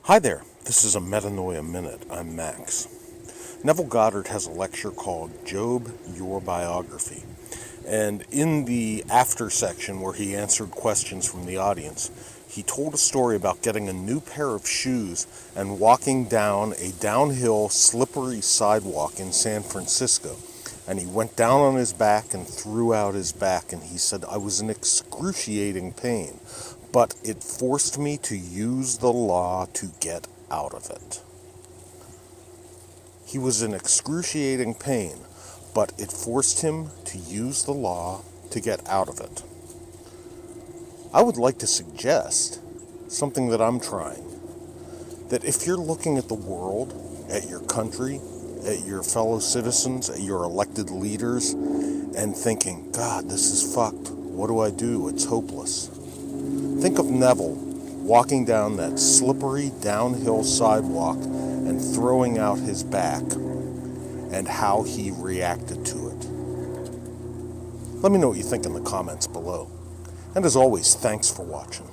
Hi there, this is a Metanoia Minute. I'm Max. Neville Goddard has a lecture called Job, Your Biography. And in the after section where he answered questions from the audience, he told a story about getting a new pair of shoes and walking down a downhill, slippery sidewalk in San Francisco. And he went down on his back and threw out his back, and he said, I was in excruciating pain, but it forced me to use the law to get out of it. He was in excruciating pain, but it forced him to use the law to get out of it. I would like to suggest something that I'm trying, that if you're looking at the world, at your country, at your fellow citizens, at your elected leaders, and thinking, God, this is fucked. What do I do? It's hopeless. Think of Neville walking down that slippery downhill sidewalk and throwing out his back and how he reacted to it. Let me know what you think in the comments below. And as always, thanks for watching.